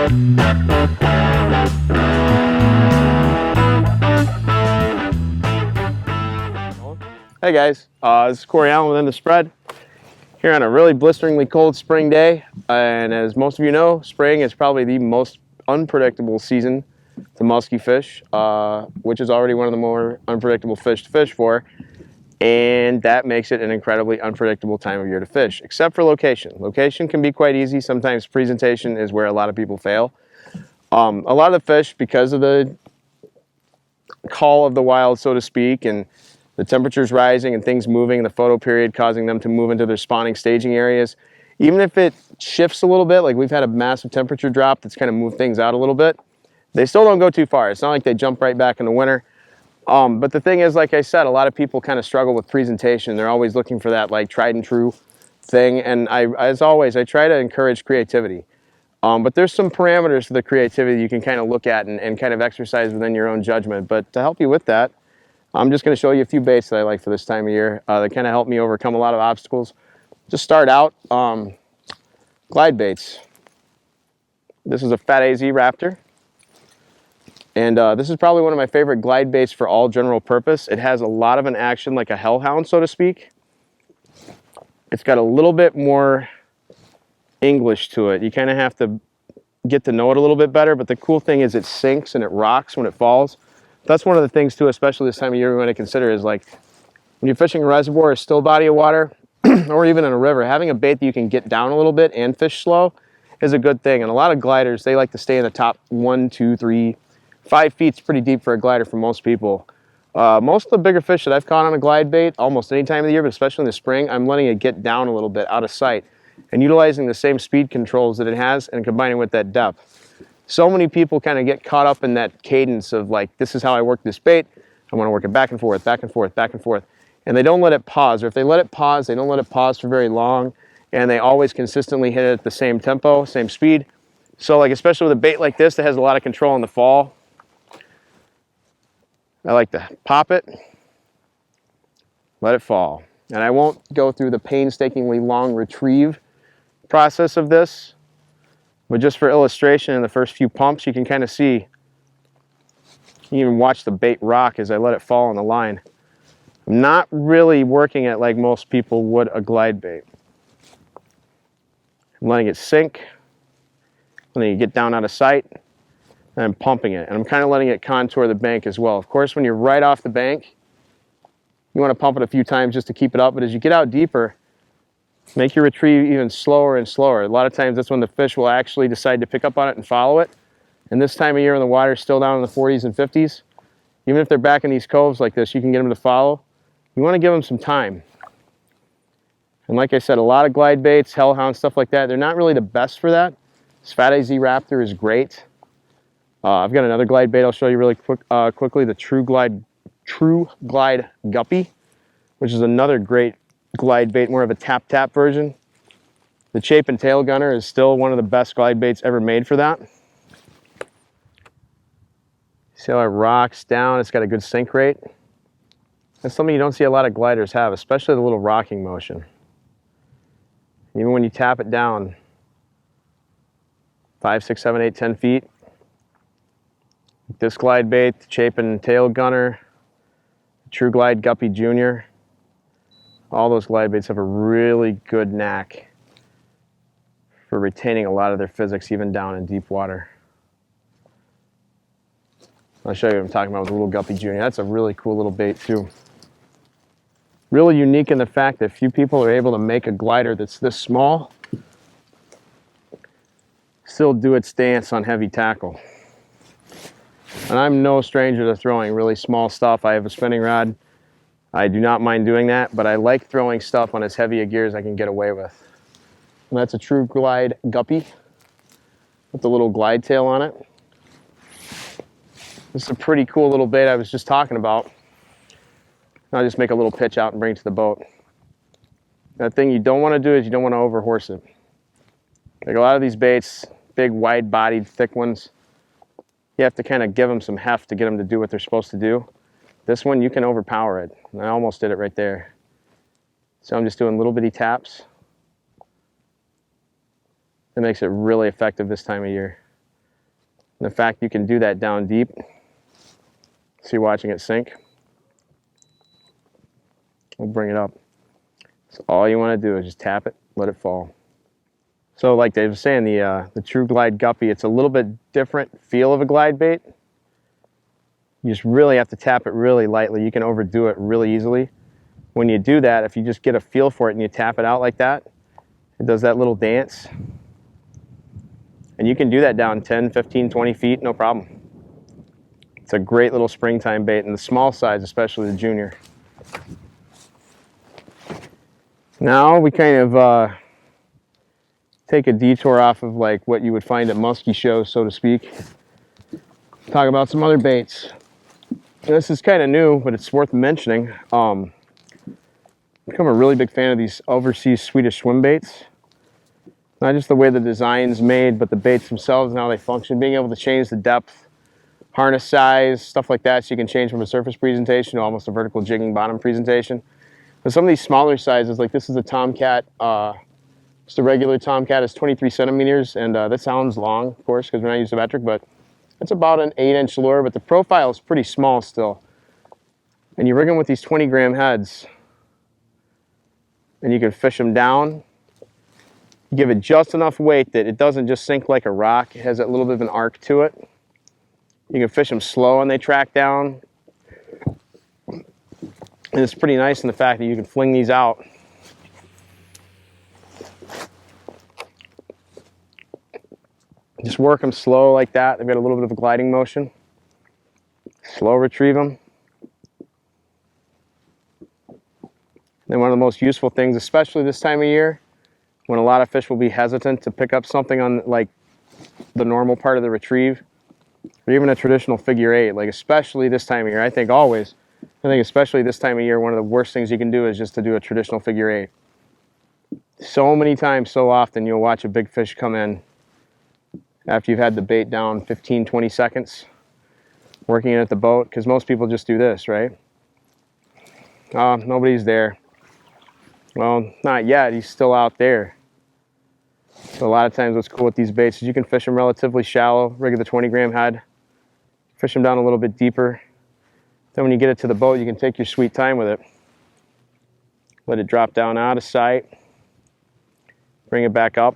Hey guys, this is Cory Allen with In the Spread here on a really blisteringly cold spring day, and as most of you know, spring is probably the most unpredictable season to musky fish, which is already one of the more unpredictable fish to fish for, and that makes it an incredibly unpredictable time of year to fish, except for location. Location can be quite easy. Sometimes presentation is where a lot of people fail. A lot of the fish, because of the call of the wild, so to speak, and the temperatures rising and things moving in the photo period, causing them to move into their spawning staging areas. Even if it shifts a little bit, like we've had a massive temperature drop that's kind of moved things out a little bit, they still don't go too far. It's not like they jump right back in the winter. But the thing is, like I said, a lot of people kind of struggle with presentation. They're always looking for that like tried and true thing. And as always, I try to encourage creativity. But there's some parameters to the creativity you can kind of look at and kind of exercise within your own judgment. But to help you with that, I'm just going to show you a few baits that I like for this time of year that kind of help me overcome a lot of obstacles. Just start out, glide baits. This is a fat AZ Raptor. And this is probably one of my favorite glide baits for all general purpose. It has a lot of an action like a hellhound, so to speak. It's got a little bit more English to it. You kind of have to get to know it a little bit better, but the cool thing is it sinks and it rocks when it falls. That's one of the things too, especially this time of year we want to consider is like when you're fishing a reservoir or a still body of water or even in a river, having a bait that you can get down a little bit and fish slow is a good thing. And a lot of gliders, they like to stay in the top 1, 2, 3, 5 feet is pretty deep for a glider for most people. Most of the bigger fish that I've caught on a glide bait, almost any time of the year, but especially in the spring, I'm letting it get down a little bit out of sight and utilizing the same speed controls that it has and combining with that depth. So many people kind of get caught up in that cadence of like, this is how I work this bait. I want to work it back and forth, back and forth, back and forth. And they don't let it pause. Or if they let it pause, they don't let it pause for very long. And they always consistently hit it at the same tempo, same speed. So like, especially with a bait like this that has a lot of control in the fall, I like to pop it, let it fall. And I won't go through the painstakingly long retrieve process of this. But just for illustration, in the first few pumps, you can kind of see, you can even watch the bait rock as I let it fall on the line. I'm not really working it like most people would a glide bait. I'm letting it sink, letting it get down out of sight, and I'm pumping it. And I'm kind of letting it contour the bank as well. Of course, when you're right off the bank, you want to pump it a few times just to keep it up. But as you get out deeper, make your retrieve even slower and slower. A lot of times that's when the fish will actually decide to pick up on it and follow it. And this time of year when the water's still down in the 40s and 50s, even if they're back in these coves like this, you can get them to follow. You want to give them some time. And like I said, a lot of glide baits, hellhound, stuff like that, they're not really the best for that. This fat AZ Raptor is great. I've got another glide bait I'll show you really quickly, the Trueglide Guppie, which is another great glide bait, more of a tap version. The Chape and Tail Gunner is still one of the best glide baits ever made for that. See how it rocks down? It's got a good sink rate. That's something you don't see a lot of gliders have, especially the little rocking motion. Even when you tap it down 5, 6, 7, 8, 10 feet. This glide bait, the Chape and Tail Gunner, Trueglide Guppie Jr. All those glide baits have a really good knack for retaining a lot of their physics even down in deep water. I'll show you what I'm talking about with the little Guppie Jr. That's a really cool little bait too. Really unique in the fact that few people are able to make a glider that's this small, still do its dance on heavy tackle. And I'm no stranger to throwing really small stuff. I have a spinning rod. I do not mind doing that, but I like throwing stuff on as heavy a gear as I can get away with. And that's a Trueglide Guppie with the little glide tail on it. This is a pretty cool little bait I was just talking about. I'll just make a little pitch out and bring it to the boat. That thing you don't want to do is you don't want to overhorse it. Like a lot of these baits, big wide-bodied, thick ones, you have to kind of give them some heft to get them to do what they're supposed to do. This one, you can overpower it. And I almost did it right there. So I'm just doing little bitty taps. That makes it really effective this time of year. And the fact you can do that down deep. See, watching it sink. We'll bring it up. So all you want to do is just tap it, let it fall. So like Dave was saying, the Trueglide Guppie, it's a little bit different feel of a glide bait. You just really have to tap it really lightly. You can overdo it really easily. When you do that, if you just get a feel for it and you tap it out like that, it does that little dance. And you can do that down 10, 15, 20 feet, no problem. It's a great little springtime bait, and the small size, especially the junior. Now we kind of take a detour off of like what you would find at musky shows, so to speak. Talk about some other baits. This is kind of new, but it's worth mentioning. I've become a really big fan of these overseas Swedish swim baits. Not just the way the design's made, but the baits themselves and how they function. Being able to change the depth, harness size, stuff like that, so you can change from a surface presentation to almost a vertical jigging bottom presentation. But some of these smaller sizes, like this is a Tomcat, just a regular Tomcat is 23 centimeters, and that sounds long, of course, because we're not using metric, but it's about an 8-inch lure, but the profile is pretty small still. And you rig them with these 20-gram heads, and you can fish them down. You give it just enough weight that it doesn't just sink like a rock. It has that little bit of an arc to it. You can fish them slow and they track down. And it's pretty nice in the fact that you can fling these out. Just work them slow like that. They've got a little bit of a gliding motion. Slow retrieve them. Then one of the most useful things, especially this time of year, when a lot of fish will be hesitant to pick up something on like the normal part of the retrieve, or even a traditional figure eight, like especially this time of year. I think always, I think especially this time of year, one of the worst things you can do is just to do a traditional figure eight. So many times, so often, you'll watch a big fish come in after you've had the bait down 15, 20 seconds, working it at the boat, because most people just do this, right? Oh, nobody's there. Well, not yet, he's still out there. So a lot of times what's cool with these baits is you can fish them relatively shallow, rig the 20-gram head, fish them down a little bit deeper. Then when you get it to the boat, you can take your sweet time with it. Let it drop down out of sight, bring it back up.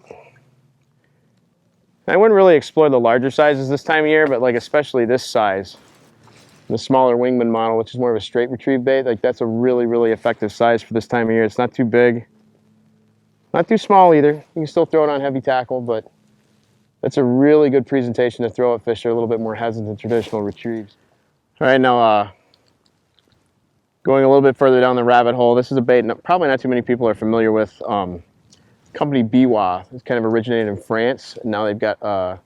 I wouldn't really explore the larger sizes this time of year, but like especially this size, the smaller wingman model, which is more of a straight retrieve bait, like that's a really, really effective size for this time of year. It's not too big, not too small either. You can still throw it on heavy tackle, but that's a really good presentation to throw at fish that are a little bit more hesitant than traditional retrieves. All right, now going a little bit further down the rabbit hole, this is a bait probably not too many people are familiar with. Company Biwaa. It's kind of originated in France, and now they've got kind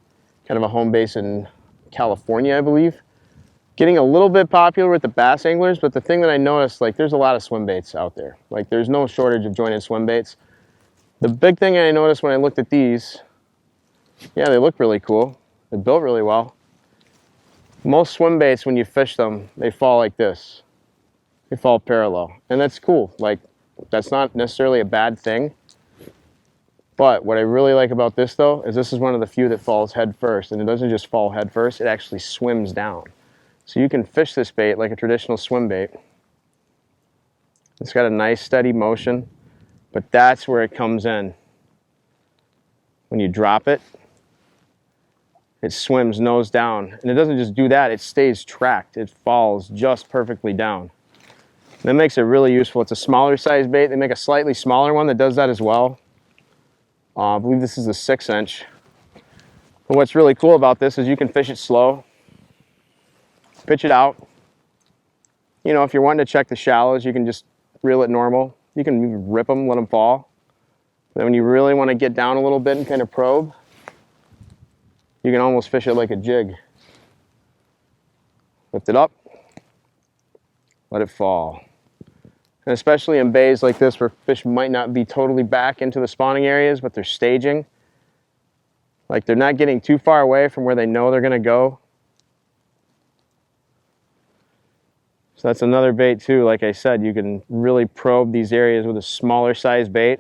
of a home base in California, I believe. Getting a little bit popular with the bass anglers, but the thing that I noticed, like there's a lot of swim baits out there. Like there's no shortage of jointed swim baits. The big thing I noticed when I looked at these, yeah, they look really cool. They're built really well. Most swim baits, when you fish them, they fall like this. They fall parallel, and that's cool. Like that's not necessarily a bad thing. But what I really like about this though, is this is one of the few that falls head first, and it doesn't just fall head first, it actually swims down. So you can fish this bait like a traditional swim bait. It's got a nice steady motion, but that's where it comes in. When you drop it, it swims nose down, and it doesn't just do that, it stays tracked. It falls just perfectly down. That makes it really useful. It's a smaller size bait. They make a slightly smaller one that does that as well. I believe this is a 6-inch. But what's really cool about this is you can fish it slow, pitch it out. You know, if you're wanting to check the shallows, you can just reel it normal. You can rip them, let them fall. Then when you really want to get down a little bit and kind of probe, you can almost fish it like a jig. Lift it up, let it fall. And especially in bays like this where fish might not be totally back into the spawning areas, but they're staging. Like they're not getting too far away from where they know they're gonna go. So that's another bait too. Like I said, you can really probe these areas with a smaller size bait.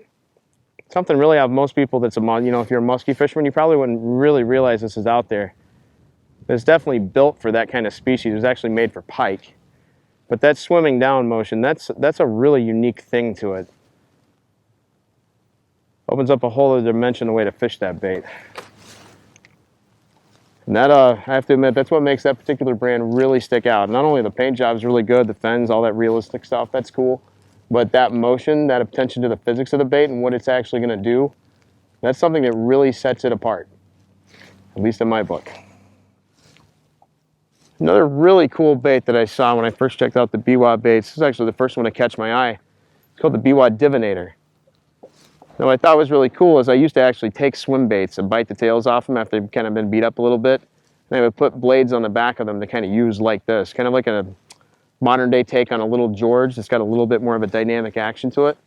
Something really out of most people that's a, you know, if you're a musky fisherman, you probably wouldn't really realize this is out there. It's definitely built for that kind of species. It was actually made for pike. But that swimming down motion, that's a really unique thing to it. Opens up a whole other dimension the way to fish that bait. And that, I have to admit, that's what makes that particular brand really stick out. Not only the paint job is really good, the fins, all that realistic stuff, that's cool. But that motion, that attention to the physics of the bait and what it's actually going to do, that's something that really sets it apart. At least in my book. Another really cool bait that I saw when I first checked out the Biwaa baits, this is actually the first one to catch my eye. It's called the Biwaa Divinator. Now what I thought was really cool is I used to actually take swim baits and bite the tails off them after they've kind of been beat up a little bit. And I would put blades on the back of them to kind of use like this, kind of like a modern day take on a little George. It's got a little bit more of a dynamic action to it.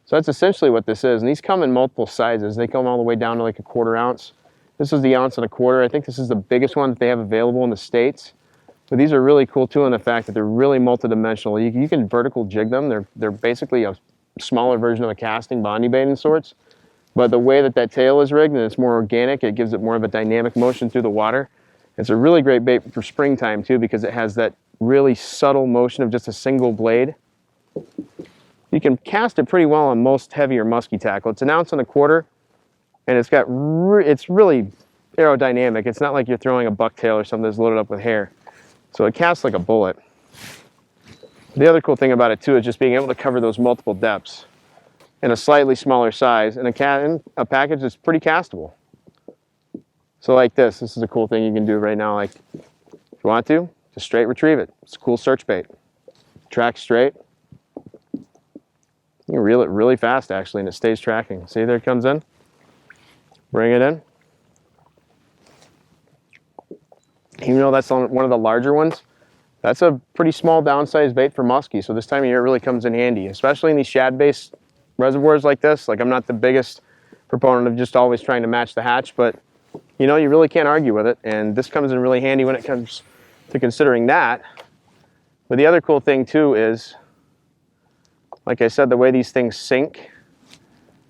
So that's essentially what this is. And these come in multiple sizes. They come all the way down to like a 1/4 ounce. This is the 1 1/4 ounce. I think this is the biggest one that they have available in the States. But these are really cool too in the fact that they're really multidimensional. You can vertical jig them. They're basically a smaller version of a casting bondy bait in sorts. But the way that tail is rigged and it's more organic, it gives it more of a dynamic motion through the water. It's a really great bait for springtime too because it has that really subtle motion of just a single blade. You can cast it pretty well on most heavier musky tackle. It's 1 1/4 ounce and it's really aerodynamic. It's not like you're throwing a bucktail or something that's loaded up with hair. So it casts like a bullet. The other cool thing about it too is just being able to cover those multiple depths in a slightly smaller size and a package that's pretty castable. So like this is a cool thing you can do right now. Like if you want to, just straight retrieve it. It's a cool search bait. Track straight. You can reel it really fast actually and it stays tracking. See, there it comes in. Bring it in. Even though that's on one of the larger ones, that's a pretty small downsized bait for muskie. So this time of year it really comes in handy, especially in these shad-based reservoirs like this. Like I'm not the biggest proponent of just always trying to match the hatch, but you know, you really can't argue with it. And this comes in really handy when it comes to considering that. But the other cool thing too is, like I said, the way these things sink,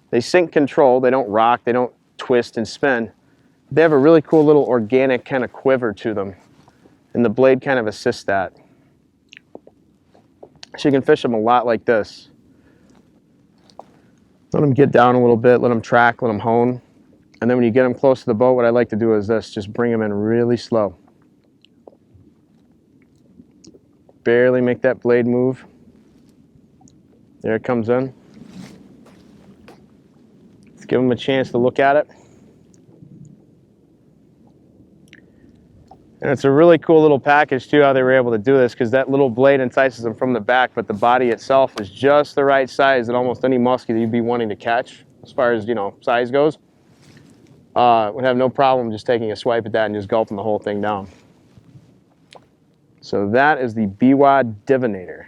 they sink controlled, they don't rock, they don't twist and spin. They have a really cool little organic kind of quiver to them, and the blade kind of assists that. So you can fish them a lot like this. Let them get down a little bit, let them track, let them hone, and then when you get them close to the boat, what I like to do is this, just bring them in really slow. Barely make that blade move. There it comes in. Let's give them a chance to look at it. And it's a really cool little package too how they were able to do this because that little blade entices them from the back, but the body itself is just the right size that almost any muskie that you'd be wanting to catch as far as, you know, size goes. Would have no problem just taking a swipe at that and just gulping the whole thing down. So that is the Biwaa Divinator.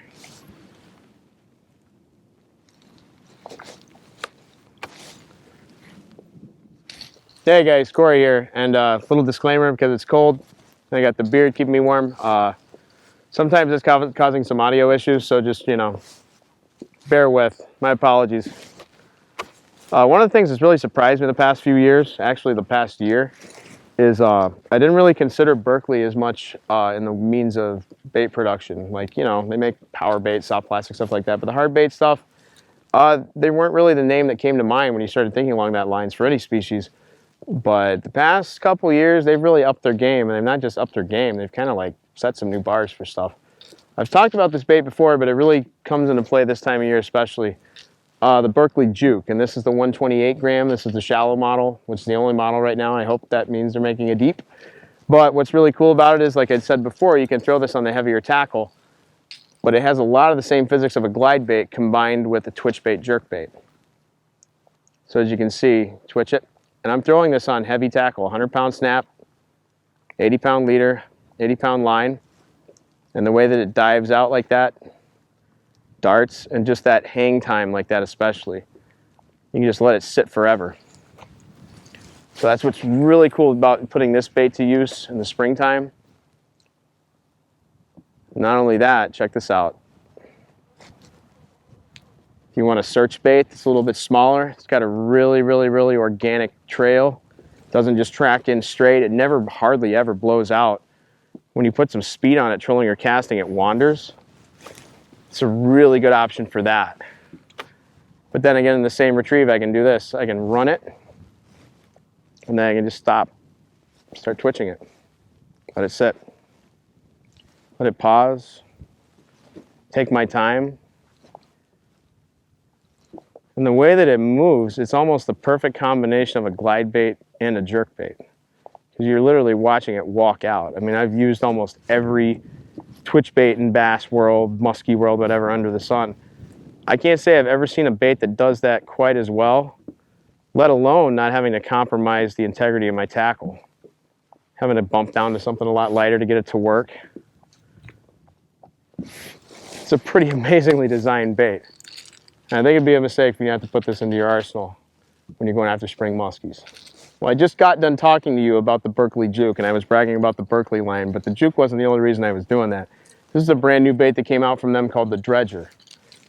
Hey guys, Cory here, and a little disclaimer because it's cold. I got the beard keeping me warm. Sometimes it's causing some audio issues, so just, you know, bear with. My apologies. One of the things that's really surprised me the past few years, actually the past year, is I didn't really consider Berkley as much in the means of bait production. Like, you know, they make power bait, soft plastic, stuff like that, but the hard bait stuff, they weren't really the name that came to mind when you started thinking along that lines for any species. But the past couple years, they've really upped their game, and they've not just upped their game, they've kind of like set some new bars for stuff. I've talked about this bait before, but it really comes into play this time of year especially. The Berkley Juke, and this is the 128 gram. This is the shallow model, which is the only model right now. I hope that means they're making a deep. But what's really cool about it is, like I said before, you can throw this on the heavier tackle, but it has a lot of the same physics of a glide bait combined with a twitch bait jerk bait. So as you can see, twitch it. And I'm throwing this on heavy tackle, 100-pound snap, 80-pound leader, 80-pound line. And the way that it dives out like that, darts, and just that hang time like that especially, you can just let it sit forever. So that's what's really cool about putting this bait to use in the springtime. Not only that, check this out. If you want a search bait that's a little bit smaller, it's got a really organic trail. Doesn't just track in straight. It never hardly ever blows out. When you put some speed on it, trolling or casting, it wanders. It's a really good option for that. But then again, in the same retrieve, I can do this. I can run it, and then I can just stop, start twitching it. Let it sit. Let it pause. Take my time. And the way that it moves, it's almost the perfect combination of a glide bait and a jerk bait. Because you're literally watching it walk out. I mean, I've used almost every twitch bait in bass world, musky world, whatever, under the sun. I can't say I've ever seen a bait that does that quite as well, let alone not having to compromise the integrity of my tackle. Having to bump down to something a lot lighter to get it to work. It's a pretty amazingly designed bait. And I think it'd be a mistake for you to have to put this into your arsenal when you're going after spring muskies. Well, I just got done talking to you about the Berkley Juke, and I was bragging about the Berkley line, but the Juke wasn't the only reason I was doing that. This is a brand new bait that came out from them called the Dredger.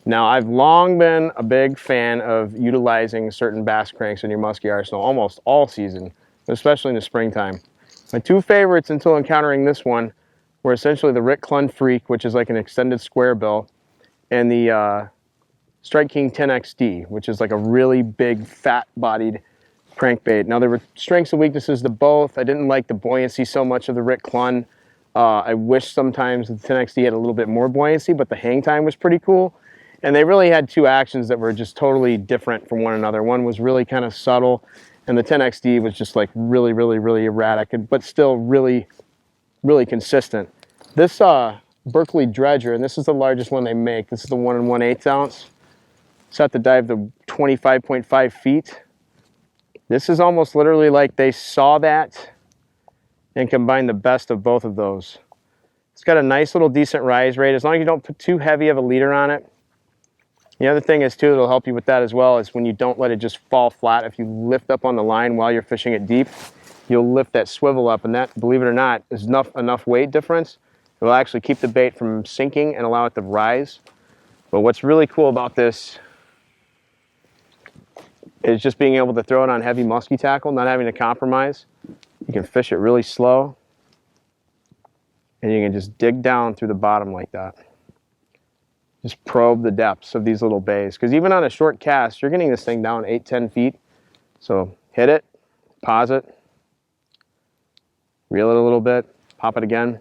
Now, I've long been a big fan of utilizing certain bass cranks in your musky arsenal almost all season, especially in the springtime. My two favorites until encountering this one were essentially the Rick Clun Freak, which is like an extended square bill, and the Strike King 10XD, which is like a really big, fat-bodied crankbait. Now, there were strengths and weaknesses to both. I didn't like the buoyancy so much of the Rick Clun. I wish sometimes the 10XD had a little bit more buoyancy, but the hang time was pretty cool. And they really had two actions that were just totally different from one another. One was really kind of subtle, and the 10XD was just like really, really, really erratic, but still really, really consistent. This Berkley Dredger, and this is the largest one they make. This is the 1 1/8 ounce. Set to dive to 25.5 feet. This is almost literally like they saw that and combined the best of both of those. It's got a nice little decent rise rate, as long as you don't put too heavy of a leader on it. The other thing is too, that'll help you with that as well, is when you don't let it just fall flat. If you lift up on the line while you're fishing it deep, you'll lift that swivel up, and that, believe it or not, is enough weight difference. It will actually keep the bait from sinking and allow it to rise. But what's really cool about this is just being able to throw it on heavy musky tackle, not having to compromise. You can fish it really slow, and you can just dig down through the bottom like that. Just probe the depths of these little bays, because even on a short cast, you're getting this thing down 8-10 feet. So hit it, pause it, reel it a little bit, pop it again.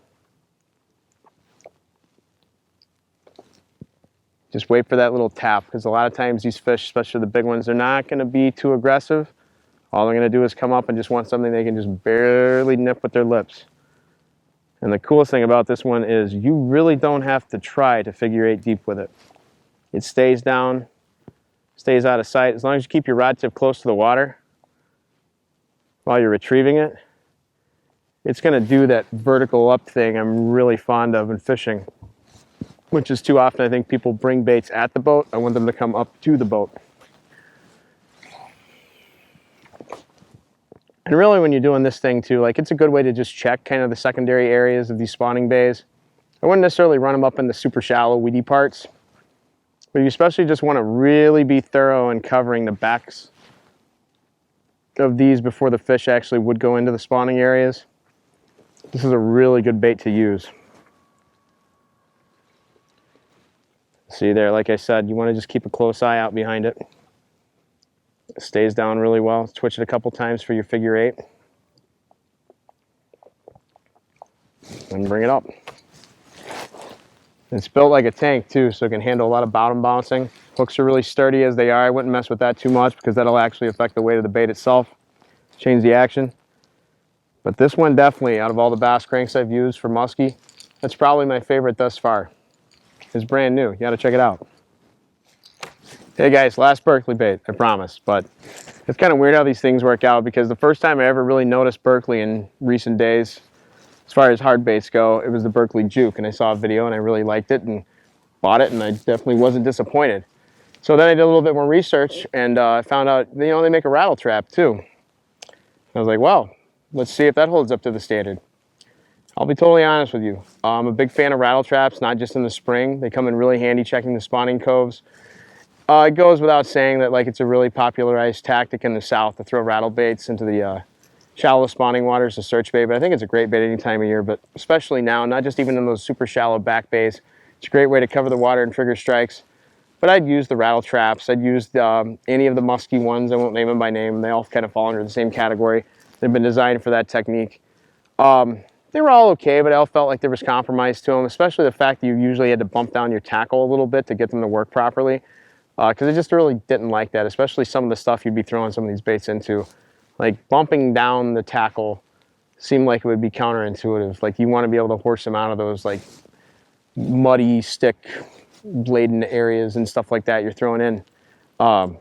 Just wait for that little tap, because a lot of times these fish, especially the big ones, they're not going to be too aggressive. All they're going to do is come up and just want something they can just barely nip with their lips. And the coolest thing about this one is you really don't have to try to figure eight deep with it. It stays down, stays out of sight. As long as you keep your rod tip close to the water while you're retrieving it, it's going to do that vertical up thing I'm really fond of in fishing, which is too often I think people bring baits at the boat. I want them to come up to the boat. And really when you're doing this thing too, like it's a good way to just check kind of the secondary areas of these spawning bays. I wouldn't necessarily run them up in the super shallow weedy parts, but you especially just want to really be thorough in covering the backs of these before the fish actually would go into the spawning areas. This is a really good bait to use. See there, like I said, you want to just keep a close eye out behind it. It stays down really well. Twitch it a couple times for your figure eight. And bring it up. It's built like a tank too, so it can handle a lot of bottom bouncing. Hooks are really sturdy as they are. I wouldn't mess with that too much because that'll actually affect the weight of the bait itself. Change the action. But this one definitely, out of all the bass cranks I've used for musky, that's probably my favorite thus far. It's brand new. You gotta check it out. Hey guys, last Berkley bait, I promise. But it's kind of weird how these things work out, because the first time I ever really noticed Berkley in recent days, as far as hard baits go, it was the Berkley Juke, and I saw a video and I really liked it and bought it, and I definitely wasn't disappointed. So then I did a little bit more research, and I found out, you know, they make a rattle trap too. I was like, well, let's see if that holds up to the standard. I'll be totally honest with you. I'm a big fan of rattle traps, not just in the spring. They come in really handy checking the spawning coves. It goes without saying that like it's a really popularized tactic in the South to throw rattle baits into the shallow spawning waters, a search bait, but I think it's a great bait any time of year, but especially now, not just even in those super shallow back bays. It's a great way to cover the water and trigger strikes. But I'd use the rattle traps. I'd use any of the musky ones. I won't name them by name. They all kind of fall under the same category. They've been designed for that technique. They were all okay, but I all felt like there was compromise to them, especially the fact that you usually had to bump down your tackle a little bit to get them to work properly. Because I just really didn't like that, especially some of the stuff you'd be throwing some of these baits into. Like bumping down the tackle seemed like it would be counterintuitive. Like you want to be able to horse them out of those like muddy stick bladen areas and stuff like that you're throwing in.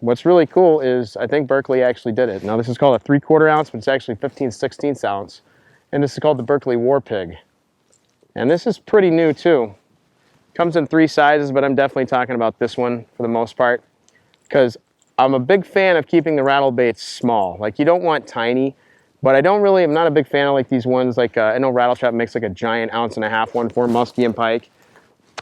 What's really cool is I think Berkley actually did it. Now this is called a 3/4 ounce, but it's actually 15/16 ounce. And this is called the Berkley Warpig. And this is pretty new too. Comes in 3 sizes, but I'm definitely talking about this one for the most part. Because I'm a big fan of keeping the rattle baits small. Like you don't want tiny, but I'm not a big fan of like these ones like, I know Rattle Trap makes like a giant 1.5 ounce one for musky and pike.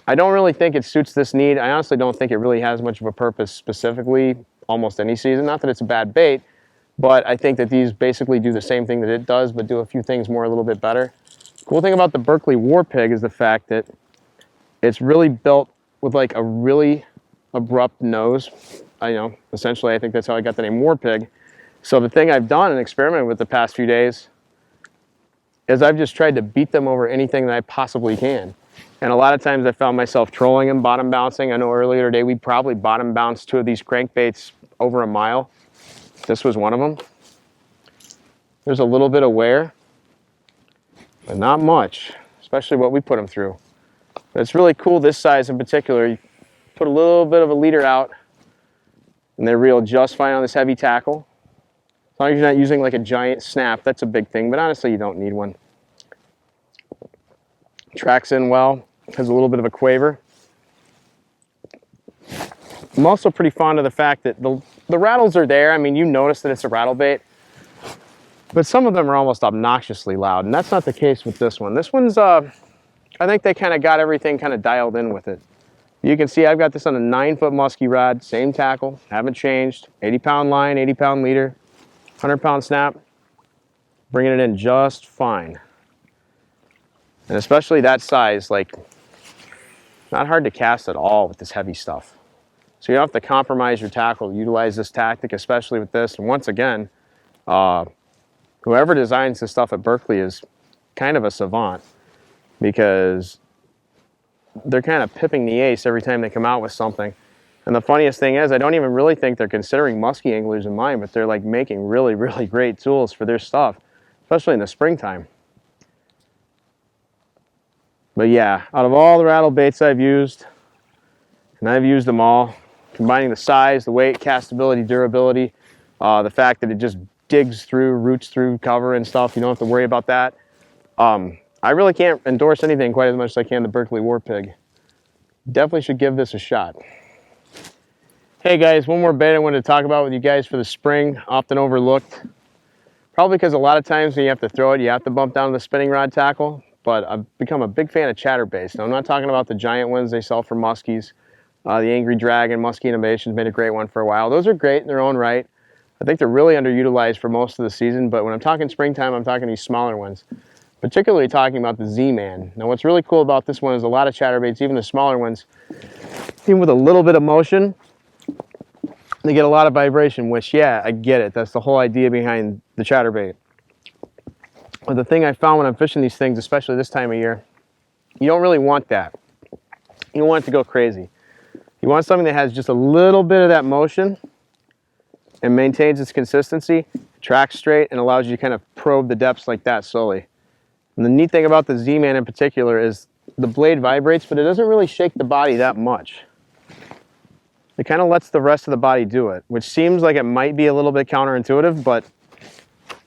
I don't really think it suits this need. I honestly don't think it really has much of a purpose specifically almost any season. Not that it's a bad bait, but I think that these basically do the same thing that it does, but do a few things more a little bit better. Cool thing about the Berkley Warpig is the fact that it's really built with like a really abrupt nose. Essentially I think that's how I got the name Warpig. So the thing I've done and experimented with the past few days is I've just tried to beat them over anything that I possibly can. And a lot of times I found myself trolling them, bottom bouncing. I know earlier today we probably bottom bounced 2 of these crankbaits over a mile. This was one of them. There's a little bit of wear, but not much, especially what we put them through. But it's really cool, this size in particular. You put a little bit of a leader out, and they reel just fine on this heavy tackle. As long as you're not using like a giant snap, that's a big thing, but honestly you don't need one. Tracks in well, has a little bit of a quaver. I'm also pretty fond of the fact that the rattles are there. I mean, you notice that it's a rattle bait, but some of them are almost obnoxiously loud, and that's not the case with this one. This one's, I think they kind of got everything kind of dialed in with it. You can see I've got this on a 9-foot musky rod, same tackle, haven't changed, 80-pound line, 80-pound leader, 100-pound snap, bringing it in just fine. And especially that size, like, not hard to cast at all with this heavy stuff. So you don't have to compromise your tackle to utilize this tactic, especially with this. And once again, whoever designs this stuff at Berkley is kind of a savant, because they're kind of pipping the ace every time they come out with something. And the funniest thing is, I don't even really think they're considering musky anglers in mind, but they're like making really, really great tools for their stuff, especially in the springtime. But yeah, out of all the rattle baits I've used, and I've used them all, combining the size, the weight, castability, durability, the fact that it just digs through, roots through cover and stuff, you don't have to worry about that. I really can't endorse anything quite as much as I can the Berkley Warpig. Definitely should give this a shot. Hey guys, one more bait I wanted to talk about with you guys for the spring, often overlooked. Probably because a lot of times when you have to throw it, you have to bump down the spinning rod tackle. But I've become a big fan of chatterbaits. Now I'm not talking about the giant ones they sell for muskies. The Angry Dragon, Muskie Innovations made a great one for a while. Those are great in their own right. I think they're really underutilized for most of the season, but when I'm talking springtime, I'm talking these smaller ones. Particularly talking about the Zman. Now what's really cool about this one is a lot of chatterbaits, even the smaller ones, even with a little bit of motion, they get a lot of vibration, which, yeah, I get it. That's the whole idea behind the chatterbait. But the thing I found when I'm fishing these things, especially this time of year, you don't really want that. You don't want it to go crazy. You want something that has just a little bit of that motion and maintains its consistency, tracks straight, and allows you to kind of probe the depths like that slowly. And the neat thing about the Z-Man in particular is the blade vibrates, but it doesn't really shake the body that much. It kind of lets the rest of the body do it, which seems like it might be a little bit counterintuitive, but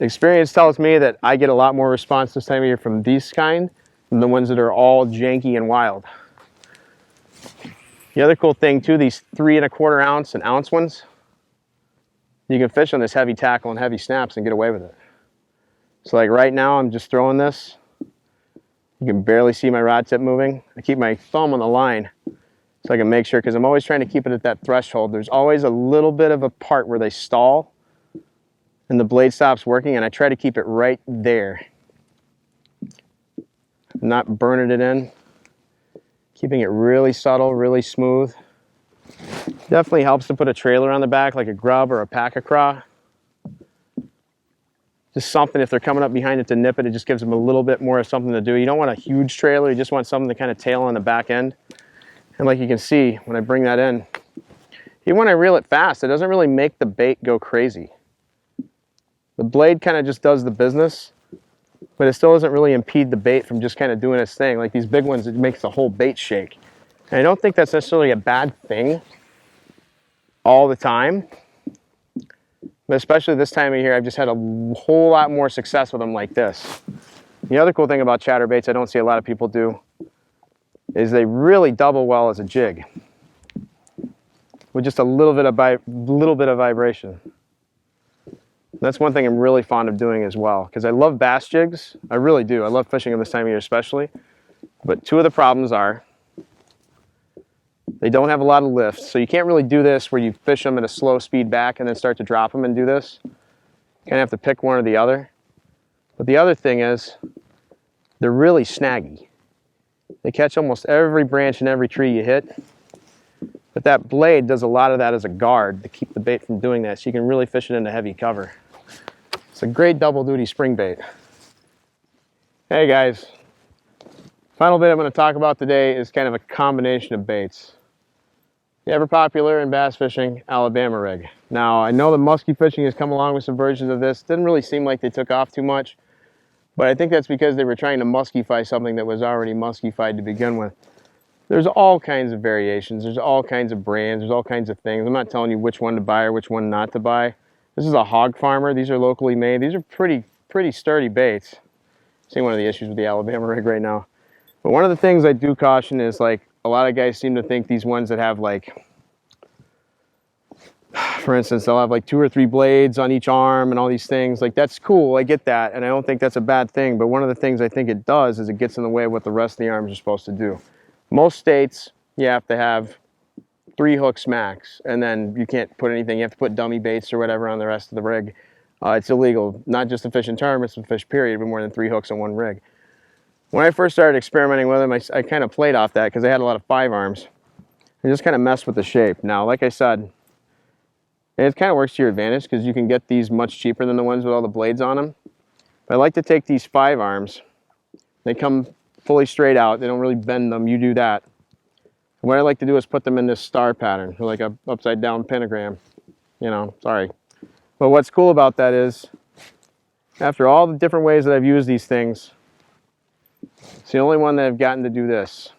experience tells me that I get a lot more response this time of year from these kind than the ones that are all janky and wild. The other cool thing too, these 3¼ ounce and ounce ones, you can fish on this heavy tackle and heavy snaps and get away with it. So like right now I'm just throwing this. You can barely see my rod tip moving. I keep my thumb on the line so I can make sure, because I'm always trying to keep it at that threshold. There's always a little bit of a part where they stall, and the blade stops working, and I try to keep it right there. Not burning it in. Keeping it really subtle, really smooth. Definitely helps to put a trailer on the back, like a Grub or a pack-a-craw. Just something, if they're coming up behind it to nip it, it just gives them a little bit more of something to do. You don't want a huge trailer, you just want something to kind of tail on the back end. And like you can see, when I bring that in, even when I reel it fast, it doesn't really make the bait go crazy. The blade kind of just does the business, but it still doesn't really impede the bait from just kind of doing its thing. Like these big ones, it makes the whole bait shake. And I don't think that's necessarily a bad thing all the time. But especially this time of year, I've just had a whole lot more success with them like this. The other cool thing about chatterbaits I don't see a lot of people do is they really double well as a jig with just a little bit of vibration. That's one thing I'm really fond of doing as well, because I love bass jigs. I really do. I love fishing them this time of year especially. But two of the problems are they don't have a lot of lift, so you can't really do this where you fish them at a slow speed back and then start to drop them and do this. You kind of have to pick one or the other. But the other thing is they're really snaggy. They catch almost every branch and every tree you hit. But that blade does a lot of that as a guard to keep the bait from doing that, so you can really fish it into heavy cover. It's a great double duty spring bait. Hey guys, final bait I'm going to talk about today is kind of a combination of baits. The ever popular in bass fishing, Alabama Rig. Now I know the musky fishing has come along with some versions of this. Didn't really seem like they took off too much, but I think that's because they were trying to muskify something that was already muskified to begin with. There's all kinds of variations, there's all kinds of brands, there's all kinds of things. I'm not telling you which one to buy or which one not to buy. This is a Hog Farmer. These are locally made. These are pretty sturdy baits. See one of the issues with the Alabama Rig right now. But one of the things I do caution is, like, a lot of guys seem to think these ones that have, like, for instance, they'll have like 2 or 3 blades on each arm and all these things. Like, that's cool, I get that, and I don't think that's a bad thing. But one of the things I think it does is it gets in the way of what the rest of the arms are supposed to do. Most states, you have to have 3 hooks max, and then you can't put anything. You have to put dummy baits or whatever on the rest of the rig. It's illegal, not just to fish in tournaments, but fish period, but more than 3 hooks on one rig. When I first started experimenting with them, I kind of played off that because I had a lot of 5 arms. I just kind of messed with the shape. Now, like I said, it kind of works to your advantage because you can get these much cheaper than the ones with all the blades on them. But I like to take these 5 arms. They come fully straight out. They don't really bend them. You do that. And what I like to do is put them in this star pattern, or like a upside down pentagram. You know, sorry. But what's cool about that is, after all the different ways that I've used these things, it's the only one that I've gotten to do this.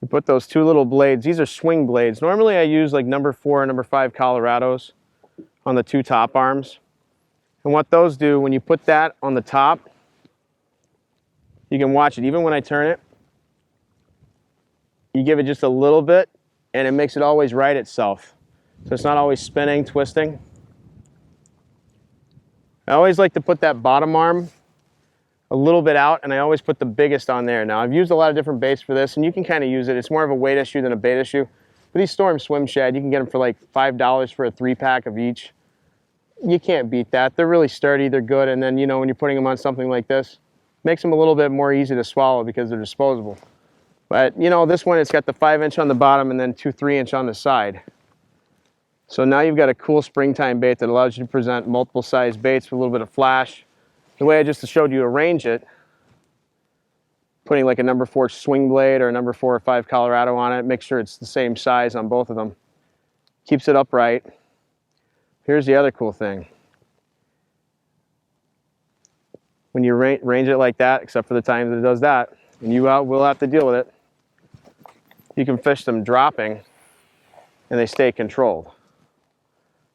You put those 2 little blades. These are swing blades. Normally I use like number 4 and number 5 Colorados on the 2 top arms. And what those do, when you put that on the top, you can watch it. Even when I turn it, you give it just a little bit and it makes it always right itself. So it's not always spinning, twisting. I always like to put that bottom arm a little bit out, and I always put the biggest on there. Now, I've used a lot of different baits for this, and you can kind of use it. It's more of a weight issue than a bait issue. But these Storm Swim Shad, you can get them for like $5 for a 3-pack of each. You can't beat that. They're really sturdy, they're good, and then, you know, when you're putting them on something like this, makes them a little bit more easy to swallow because they're disposable. But, you know, this one, it's got the 5-inch on the bottom and then 2 3-inch on the side. So now you've got a cool springtime bait that allows you to present multiple size baits with a little bit of flash. The way I just showed you to arrange it, putting like a number 4 swing blade or a number 4 or 5 Colorado on it, make sure it's the same size on both of them. Keeps it upright. Here's the other cool thing. When you range it like that, except for the times that it does that, and you will have to deal with it, you can fish them dropping and they stay controlled.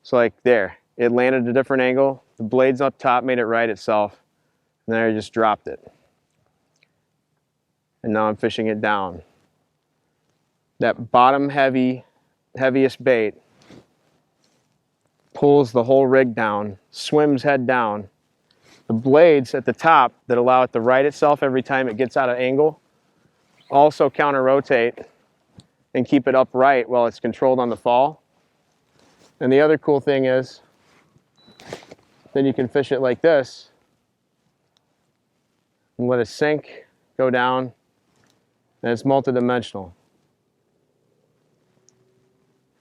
So like there, it landed at a different angle, the blades up top made it right itself, and then I just dropped it. And now I'm fishing it down. That bottom heaviest bait pulls the whole rig down, swims head down. The blades at the top that allow it to right itself every time it gets out of angle also counter rotate and keep it upright while it's controlled on the fall. And the other cool thing is, then you can fish it like this and let it sink, go down, and it's multi-dimensional.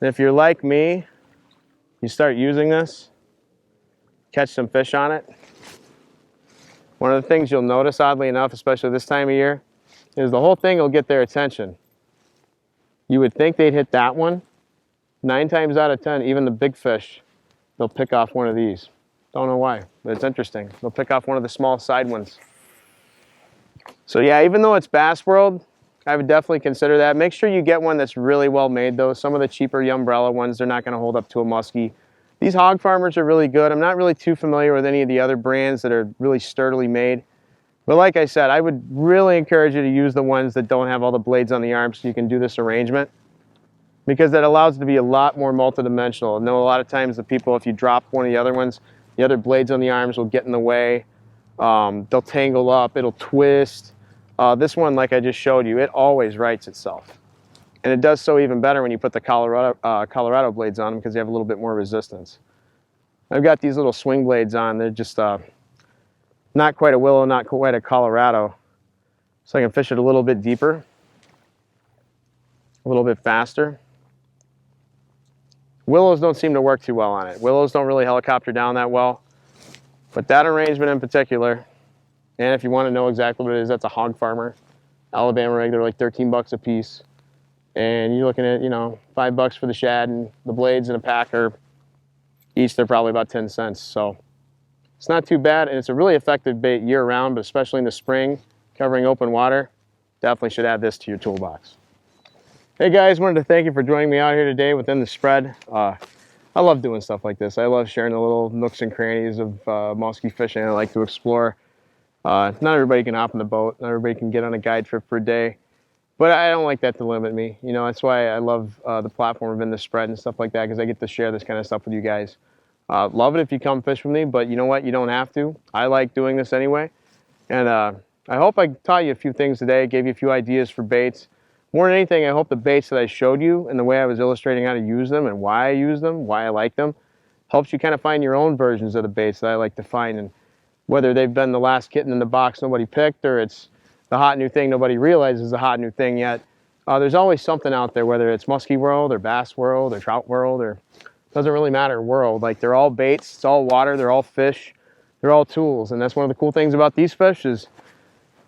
And if you're like me, you start using this, catch some fish on it. One of the things you'll notice, oddly enough, especially this time of year, is the whole thing will get their attention. You would think they'd hit that one. 9 times out of 10, even the big fish, they'll pick off one of these. Don't know why, but it's interesting. They'll pick off one of the small side ones. So yeah, even though it's Bass World, I would definitely consider that. Make sure you get one that's really well made though. Some of the cheaper umbrella ones, they're not gonna hold up to a muskie. These Hog Farmers are really good. I'm not really too familiar with any of the other brands that are really sturdily made. But like I said, I would really encourage you to use the ones that don't have all the blades on the arms so you can do this arrangement, because that allows it to be a lot more multidimensional. I know a lot of times the people, if you drop one of the other ones, the other blades on the arms will get in the way. They'll tangle up, it'll twist. This one, like I just showed you, it always rights itself. And it does so even better when you put the Colorado blades on them, because they have a little bit more resistance. I've got these little swing blades on. They're just not quite a Willow, not quite a Colorado. So I can fish it a little bit deeper, a little bit faster. Willows don't seem to work too well on it. Willows don't really helicopter down that well. But that arrangement in particular, and if you want to know exactly what it is, that's a Hog Farmer Alabama Rig. They're like 13 bucks a piece. And you're looking at, you know, $5 for the shad, and the blades in a pack are each, they're probably about 10 cents. So it's not too bad, and it's a really effective bait year round, but especially in the spring, covering open water, definitely should add this to your toolbox. Hey guys, wanted to thank you for joining me out here today within the spread. I love doing stuff like this. I love sharing the little nooks and crannies of musky fishing I like to explore. Not everybody can hop in the boat, not everybody can get on a guide trip for a day. But I don't like that to limit me. You know, that's why I love the platform of In the Spread and stuff like that, because I get to share this kind of stuff with you guys. Love it if you come fish with me, but you know what? You don't have to. I like doing this anyway. And I hope I taught you a few things today, gave you a few ideas for baits. More than anything, I hope the baits that I showed you and the way I was illustrating how to use them and why I use them, why I like them, helps you kind of find your own versions of the baits that I like to find. And whether they've been the last kitten in the box nobody picked, or it's the hot new thing nobody realizes is a hot new thing yet. There's always something out there, whether it's musky world or bass world or trout world, or doesn't really matter world. Like, they're all baits, it's all water, they're all fish, they're all tools. And that's one of the cool things about these fish is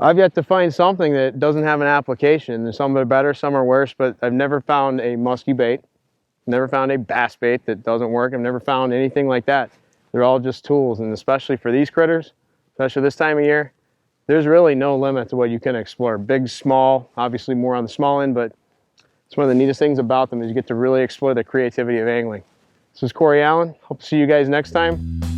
I've yet to find something that doesn't have an application. There's some that are better, some are worse, but I've never found a musky bait, never found a bass bait that doesn't work. I've never found anything like that. They're all just tools, and especially for these critters, especially this time of year, there's really no limit to what you can explore. Big, small, obviously more on the small end, but it's one of the neatest things about them is you get to really explore the creativity of angling. This is Cory Allen. Hope to see you guys next time.